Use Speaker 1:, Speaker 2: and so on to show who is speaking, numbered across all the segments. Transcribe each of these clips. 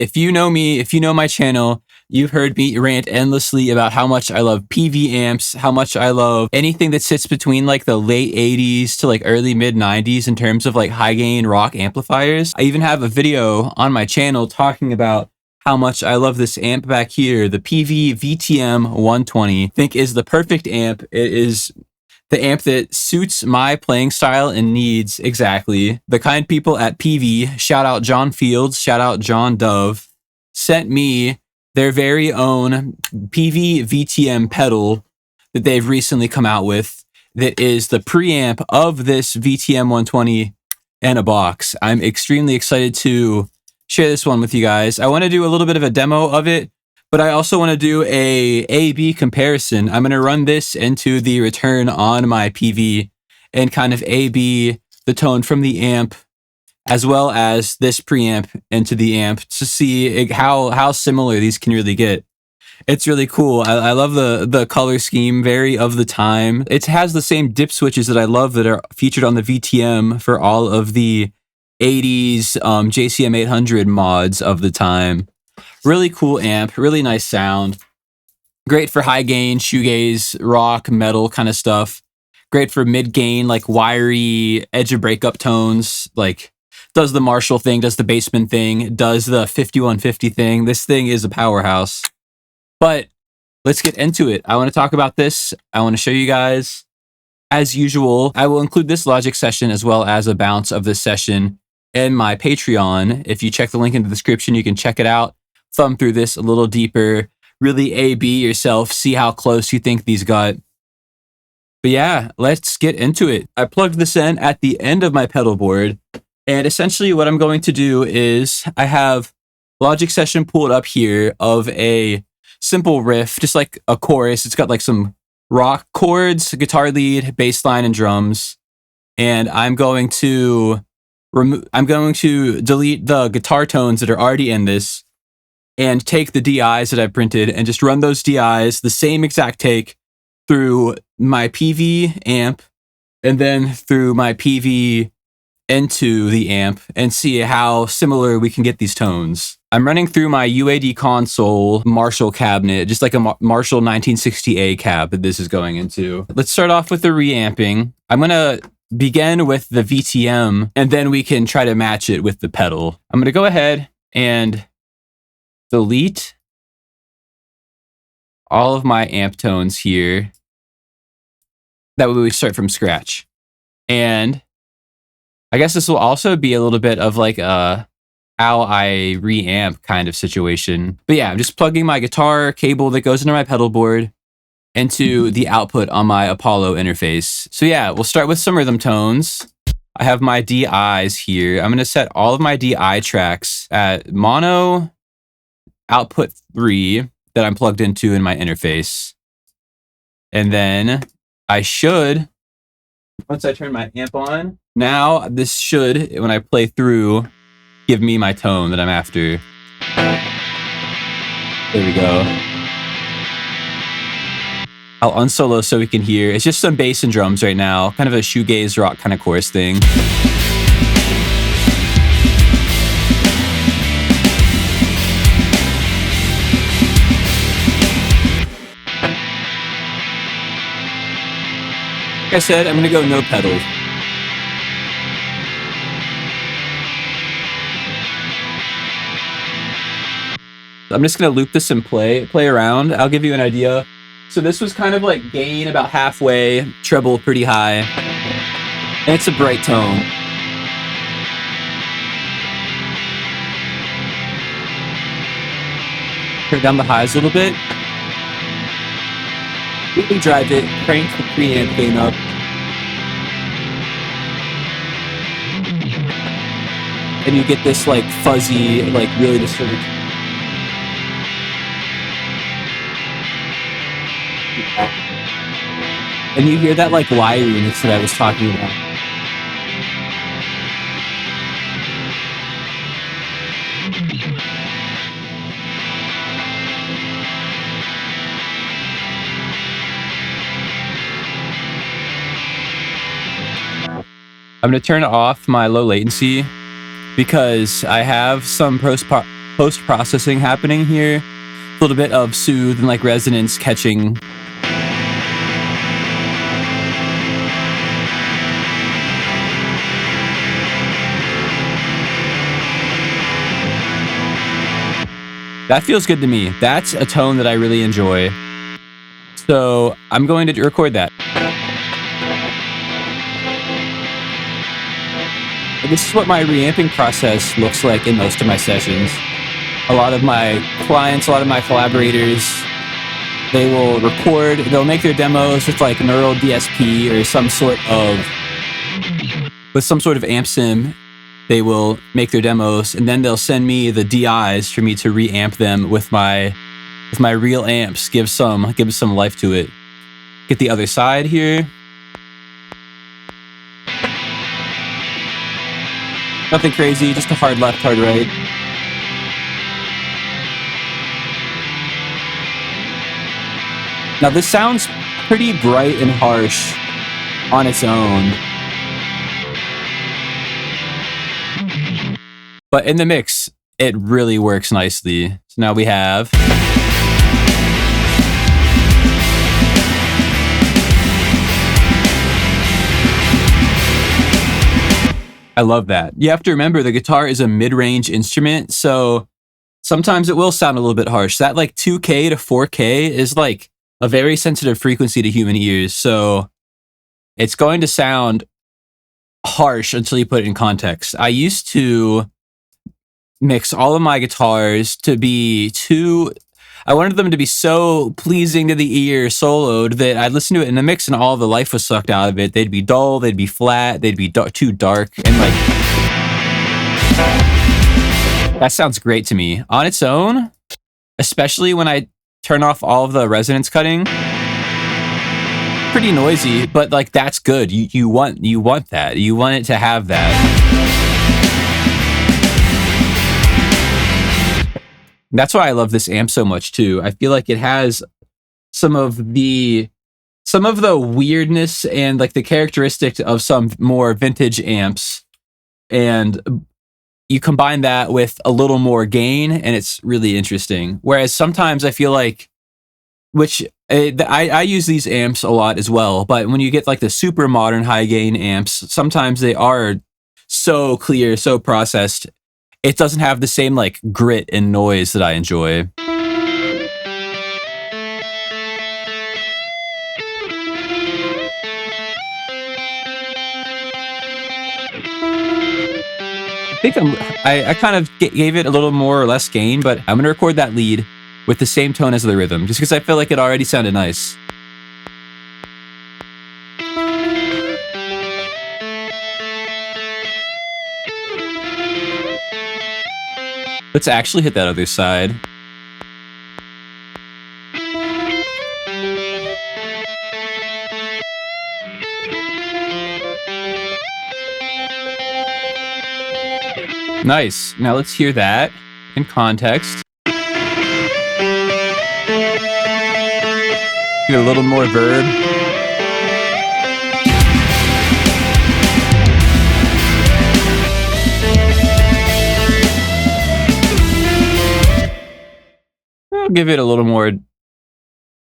Speaker 1: If you know me, if you know my channel, you've heard me rant endlessly about how much I love Peavey amps, how much I love anything that sits between like the late 80s to like early mid 90s in terms of like high gain rock amplifiers. I even have a video on my channel talking about how much I love this amp back here, the Peavey VTM 120. I think is the perfect amp. It is the amp that suits my playing style and needs exactly. The kind people at Peavey, shout out John Fields, shout out John Dove, sent me their very own Peavey VTM pedal that they've recently come out with that is the preamp of this VTM 120 in a box. I'm extremely excited to share this one with you guys. I want to do a little bit of a demo of it, but I also want to do a A-B comparison. I'm going to run this into the return on my Peavey and kind of A-B the tone from the amp as well as this preamp into the amp to see how similar these can really get. It's really cool. I love the color scheme, very of the time. It has the same dip switches that I love that are featured on the VTM for all of the 80s JCM 800 mods of the time. Really cool amp, really nice sound. Great for high gain, shoegaze, rock, metal kind of stuff. Great for mid gain, like wiry, edge of breakup tones. Like does the Marshall thing, does the Bassman thing, does the 5150 thing. This thing is a powerhouse. But let's get into it. I want to talk about this. I want to show you guys. As usual, I will include this Logic session as well as a bounce of this session in my Patreon. If you check the link in the description, you can check it out. Thumb through this a little deeper, really A-B yourself, see how close you think these got. But yeah, let's get into it. I plugged this in at the end of my pedal board, and essentially what I'm going to do is I have Logic session pulled up here of a simple riff, just like a chorus. It's got like some rock chords, guitar lead, bass line, and drums. And I'm going to delete the guitar tones that are already in this and take the DIs that I printed and just run those DIs, the same exact take, through my Peavey amp and then through my Peavey into the amp and see how similar we can get these tones. I'm running through my UAD console Marshall cabinet, just like a Marshall 1960A cab that this is going into. Let's start off with the reamping. I'm going to begin with the VTM and then we can try to match it with the pedal. I'm going to go ahead and delete all of my amp tones here. That way we start from scratch. And I guess this will also be a little bit of like a how I reamp kind of situation. But yeah, I'm just plugging my guitar cable that goes into my pedal board into the output on my Apollo interface. So yeah, we'll start with some rhythm tones. I have my DIs here. I'm going to set all of my DI tracks at mono output 3 that I'm plugged into in my interface. And then I should, once I turn my amp on, now this should, when I play through, give me my tone that I'm after. There we go. I'll unsolo so we can hear. It's just some bass and drums right now. Kind of a shoegaze rock kind of chorus thing. Like I said, I'm going to go no pedals. I'm just going to loop this and play around. I'll give you an idea. So this was kind of like gain about halfway, treble pretty high. And it's a bright tone. Turn down the highs a little bit. Really drive it, crank the preamp gain up. And you get this like fuzzy, like really distorted. And you hear that like wiriness that I was talking about. I'm going to turn off my low latency because I have some post-processing happening here. A little bit of soothe and like resonance catching. That feels good to me. That's a tone that I really enjoy. So I'm going to record that. This is what my reamping process looks like in most of my sessions. A lot of my clients, a lot of my collaborators, they will record, they'll make their demos with like neural DSP or some sort of amp sim. They will make their demos and then they'll send me the DIs for me to reamp them with my real amps, give some life to it. Get the other side here. Nothing crazy, just a hard left, hard right. Now this sounds pretty bright and harsh on its own. But in the mix, it really works nicely. So now we have... I love that. You have to remember the guitar is a mid-range instrument, so sometimes it will sound a little bit harsh. That like 2K to 4K is like a very sensitive frequency to human ears, so it's going to sound harsh until you put it in context. I used to mix all of my guitars to be I wanted them to be so pleasing to the ear soloed that I'd listen to it in the mix and all the life was sucked out of it. They'd be dull, they'd be flat, they'd be too dark, and like... That sounds great to me. On its own, especially when I turn off all of the resonance cutting, pretty noisy, but like that's good. You want that. You want it to have that. That's why I love this amp so much too. I feel like it has some of the weirdness and like the characteristics of some more vintage amps, and you combine that with a little more gain and it's really interesting. Whereas sometimes I feel like, I use these amps a lot as well, but when you get like the super modern high gain amps, sometimes they are so clear, so processed. It doesn't have the same like grit and noise that I enjoy. I think I kind of gave it a little more or less gain, but I'm gonna record that lead with the same tone as the rhythm, just because I feel like it already sounded nice. Let's actually hit that other side. Nice. Now let's hear that in context. Give it a little more verb. I'll give it a little more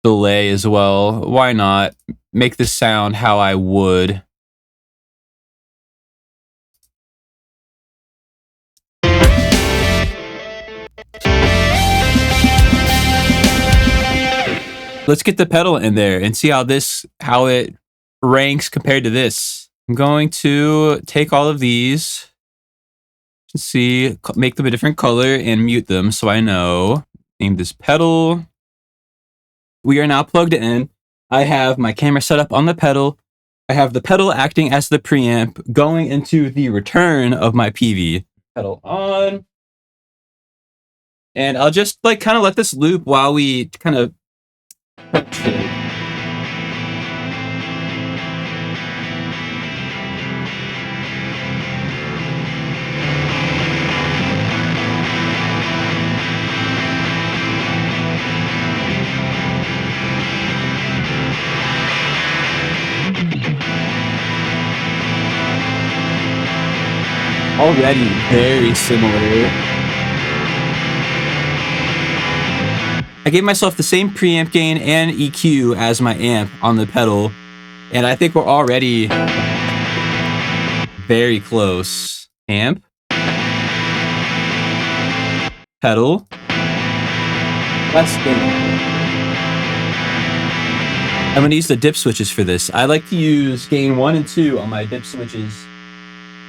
Speaker 1: delay as well. Why not make this sound how I would? Let's get the pedal in there and see how it ranks compared to this. I'm going to take all of these, make them a different color and mute them so I know. Name this pedal. We are now plugged in. I have my camera set up on the pedal. I have the pedal acting as the preamp going into the return of my Peavey. Pedal on. And I'll just like kind of let this loop while we kind of already very similar. I gave myself the same preamp gain and EQ as my amp on the pedal, and I think we're already very close. Amp, pedal, let's gain. I'm going to use the dip switches for this. I like to use gain 1 and 2 on my dip switches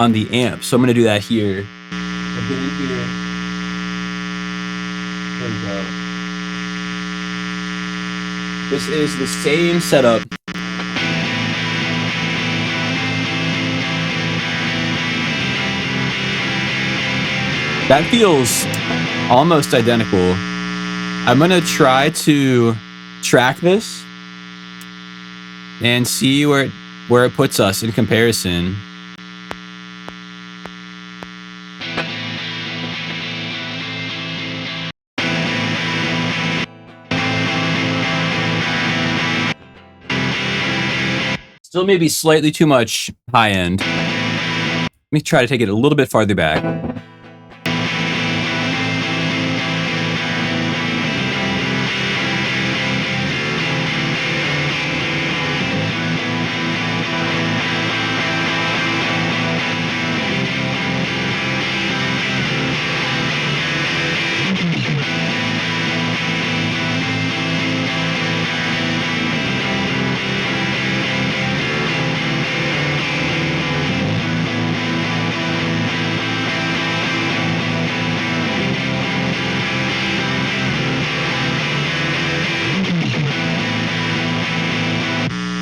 Speaker 1: on the amp, so I'm going to do that here. I'll get in here. There we go. This is the same setup. That feels almost identical. I'm going to try to track this and see where it puts us in comparison. Still maybe slightly too much high end. Let me try to take it a little bit farther back.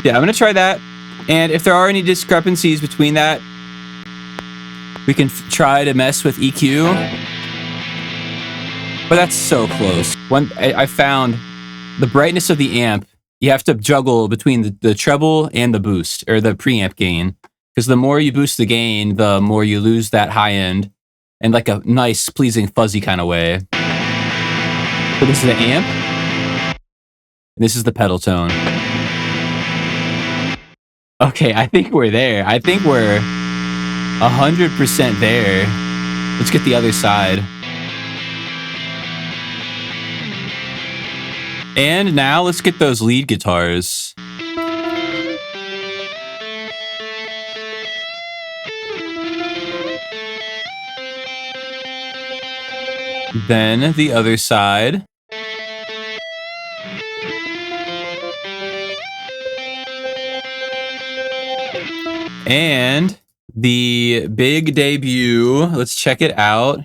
Speaker 1: Yeah, I'm going to try that. And if there are any discrepancies between that, we can try to mess with EQ. But that's so close. I found the brightness of the amp, you have to juggle between the treble and the boost, or the preamp gain. Because the more you boost the gain, the more you lose that high end in like a nice, pleasing, fuzzy kind of way. So this is the amp. And this is the pedal tone. Okay, I think we're there. I think we're 100% there. Let's get the other side. And now let's get those lead guitars. Then the other side. And the big debut. Let's check it out.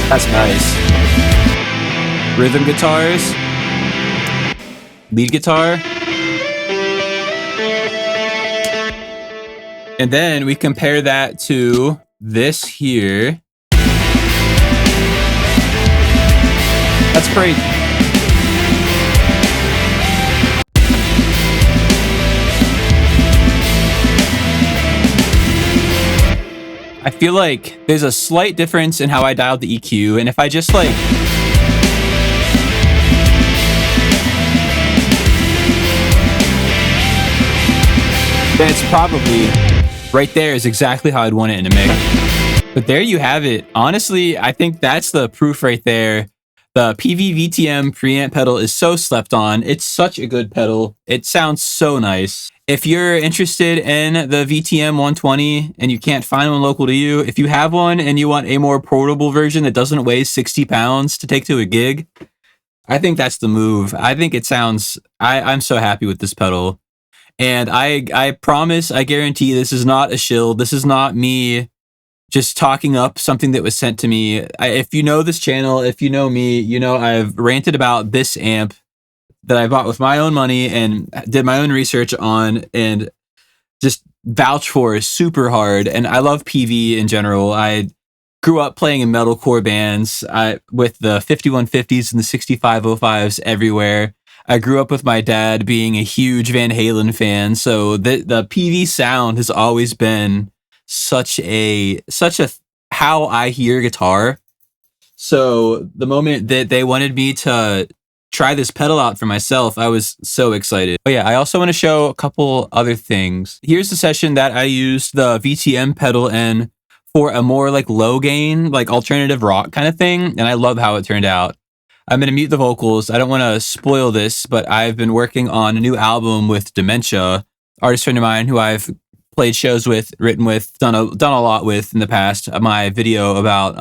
Speaker 1: That's nice. Rhythm guitars. Lead guitar. And then we compare that to this here. That's crazy. I feel like there's a slight difference in how I dialed the EQ, and if I just like... then it's probably right there is exactly how I'd want it in a mix. But there you have it. Honestly, I think that's the proof right there. The Peavey VTM preamp pedal is so slept on. It's such a good pedal. It sounds so nice. If you're interested in the VTM 120 and you can't find one local to you, if you have one and you want a more portable version that doesn't weigh 60 pounds to take to a gig, I think that's the move. I think it sounds... I'm so happy with this pedal. And I promise, I guarantee this is not a shill. This is not me just talking up something that was sent to me. If you know this channel, if you know me, you know I've ranted about this amp that I bought with my own money and did my own research on and just vouch for super hard. And I love Peavey in general. I grew up playing in metalcore bands with the 5150s and the 6505s everywhere. I grew up with my dad being a huge Van Halen fan. So the Peavey sound has always been such a how I hear guitar. So the moment that they wanted me to try this pedal out for myself. I was so excited. Oh yeah, I also want to show a couple other things. Here's the session that I used the VTM pedal in for a more like low gain, like alternative rock kind of thing. And I love how it turned out. I'm going to mute the vocals. I don't want to spoil this, but I've been working on a new album with Dementia, artist friend of mine who I've played shows with, written with, done a lot with in the past. My video about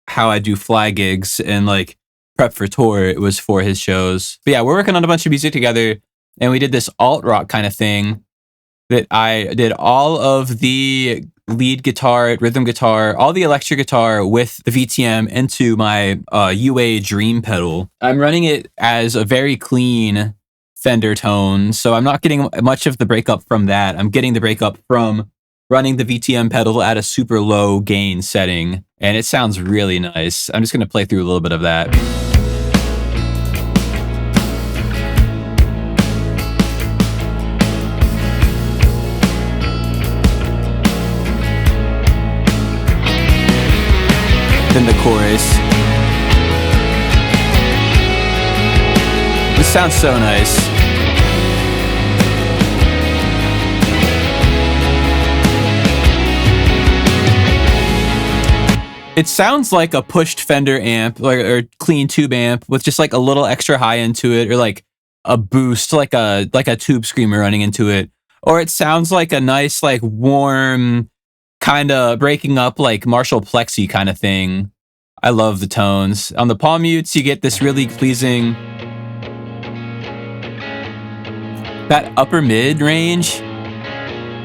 Speaker 1: how I do fly gigs and like prep for tour, it was for his shows. But yeah, we're working on a bunch of music together, and we did this alt rock kind of thing that I did all of the lead guitar, rhythm guitar, all the electric guitar with the VTM into my UA Dream pedal. I'm running it as a very clean Fender tone, so I'm not getting much of the breakup from that. I'm getting the breakup from running the VTM pedal at a super low gain setting, and it sounds really nice. I'm just going to play through a little bit of that. Then the chorus. This sounds so nice. It sounds like a pushed Fender amp, or clean tube amp with just like a little extra high into it, or like a boost, like a tube screamer running into it. Or it sounds like a nice, like warm, kind of breaking up like Marshall Plexi kind of thing. I love the tones. On the palm mutes, you get this really pleasing, that upper mid range.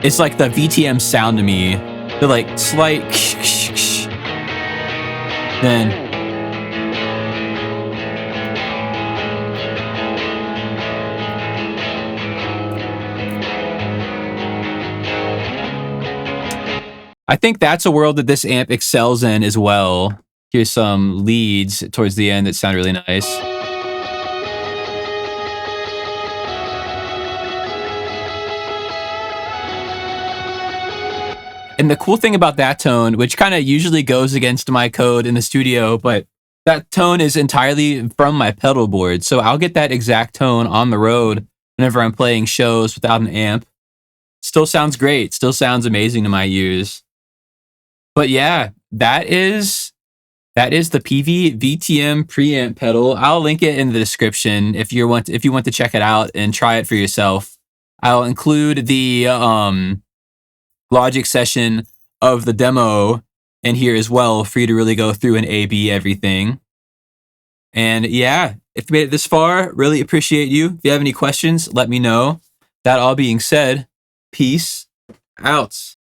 Speaker 1: It's like the VTM sound to me. The like slight then I think that's a world that this amp excels in as well. Here's some leads towards the end that sound really nice. And the cool thing about that tone, which kind of usually goes against my code in the studio, but that tone is entirely from my pedal board. So I'll get that exact tone on the road whenever I'm playing shows without an amp. Still sounds great. Still sounds amazing to my ears. But yeah, that is the Peavey VTM preamp pedal. I'll link it in the description if you want to check it out and try it for yourself. I'll include the Logic session of the demo in here as well for you to really go through and A/B everything. And yeah, if you made it this far, really appreciate you. If you have any questions, let me know. That all being said, peace out.